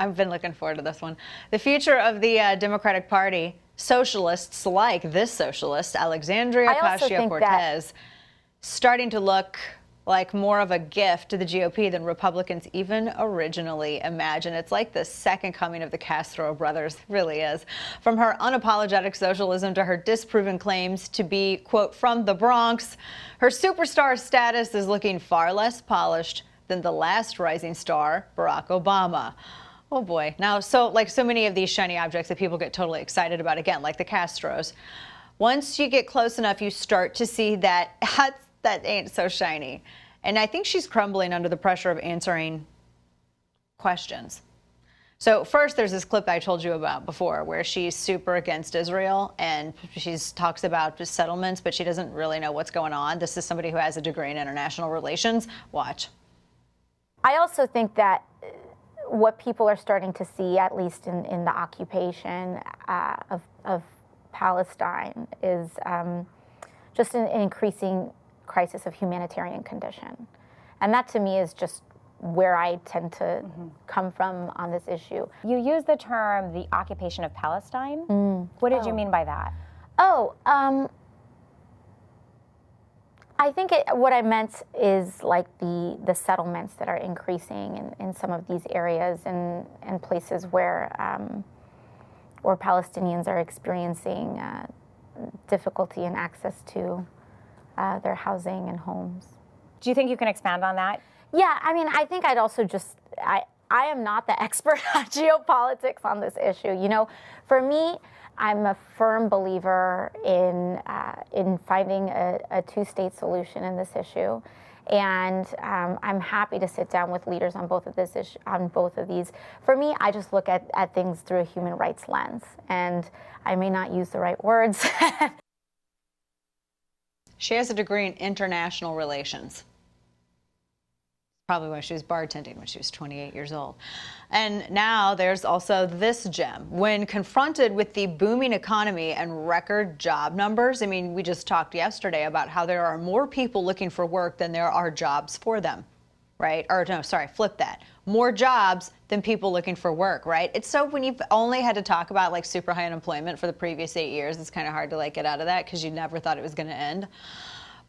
I've been looking forward to this one. The future of the Democratic Party, socialists like this socialist, Alexandria Ocasio-Cortez, starting to look like more of a gift to the GOP than Republicans even originally imagined. It's like the second coming of the Castro brothers, really is. From her unapologetic socialism to her disproven claims to be, quote, from the Bronx, her superstar status is looking far less polished than the last rising star, Barack Obama. Oh boy. Now, so many of these shiny objects that people get totally excited about, again, like the Castros, once you get close enough, you start to see that that ain't so shiny. And I think she's crumbling under the pressure of answering questions. So first, there's this clip I told you about before where she's super against Israel and she talks about settlements, but she doesn't really know what's going on. This is somebody who has a degree in international relations. Watch. I also think that what people are starting to see, at least in the occupation of Palestine, is just an increasing crisis of humanitarian condition. And that to me is just where I tend to come from on this issue. You use the term the occupation of Palestine. What did you mean by that? I think what I meant is like the settlements that are increasing in some of these areas and places where Palestinians are experiencing difficulty in access to their housing and homes. Do you think you can expand on that? Yeah, I mean, I think I'd also just, I am not the expert on geopolitics on this issue. You know, for me, I'm a firm believer in finding a two-state solution in this issue. And I'm happy to sit down with leaders on both of these. For me, I just look at things through a human rights lens. And I may not use the right words. She has a degree in international relations. Probably when she was bartending when she was 28 years old. And now there's also this gem. When confronted with the booming economy and record job numbers, I mean, we just talked yesterday about how there are more people looking for work than there are jobs for them, right? Or no, sorry, flip that. More jobs than people looking for work, right? It's so when you've only had to talk about like super high unemployment for the previous 8 years, it's kind of hard to like get out of that because you never thought it was going to end.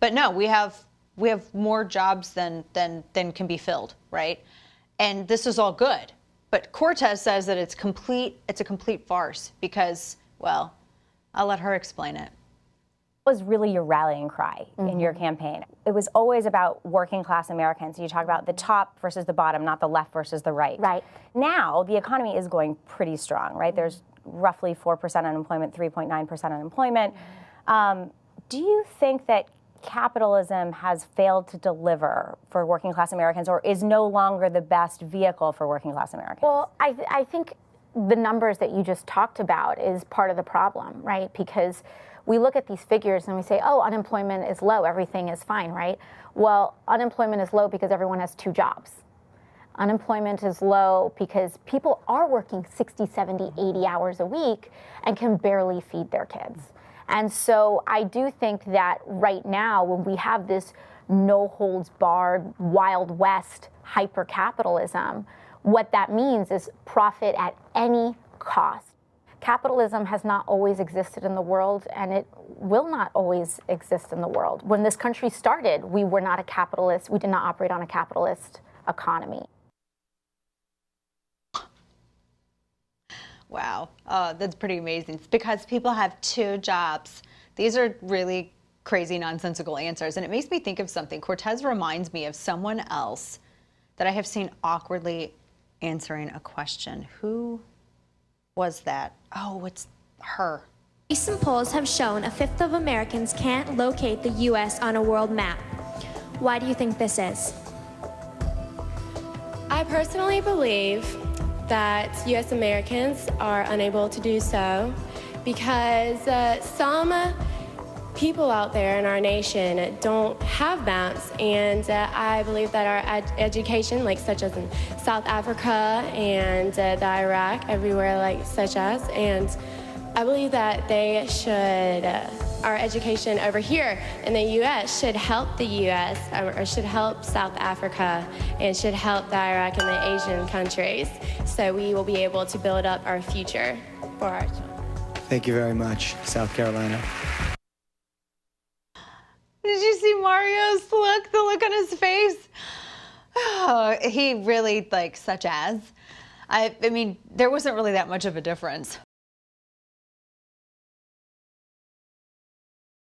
But no, we have more jobs than can be filled, right? And this is all good. But Cortez says that it's a complete farce because, well, I'll let her explain it. Was really your rallying cry in your campaign. It was always about working class Americans. You talk about the top versus the bottom, not the left versus the right. Right. Now, the economy is going pretty strong, right? There's roughly 4% unemployment, 3.9% unemployment. Do you think that capitalism has failed to deliver for working class Americans or is no longer the best vehicle for working class Americans? Well, I think the numbers that you just talked about is part of the problem, right? Because we look at these figures and we say, oh, unemployment is low, everything is fine, right? Well, unemployment is low because everyone has 2 jobs. Unemployment is low because people are working 60, 70, 80 hours a week and can barely feed their kids. And so I do think that right now, when we have this no-holds-barred, Wild West hyper-capitalism, what that means is profit at any cost. Capitalism has not always existed in the world, and it will not always exist in the world. When this country started, we were not a capitalist. We did not operate on a capitalist economy. Wow, that's pretty amazing. It's because people have 2 jobs. These are really crazy, nonsensical answers. And it makes me think of something. Cortez reminds me of someone else that I have seen awkwardly answering a question. Who was that? Oh, it's her. Recent polls have shown 1/5 of Americans can't locate the U.S. on a world map. Why do you think this is? I personally believe that U.S. Americans are unable to do so because some people out there in our nation don't have maps, and I believe that our education, like such as in South Africa and the Iraq, everywhere like such as, and I believe that they should our education over here in the U.S. should help the U.S. or should help South Africa and should help the Iraq and the Asian countries. So we will be able to build up our future for our children. Thank you very much, South Carolina. Did you see Mario's look? The look on his face? Oh, he really, like, such as. I mean, there wasn't really that much of a difference.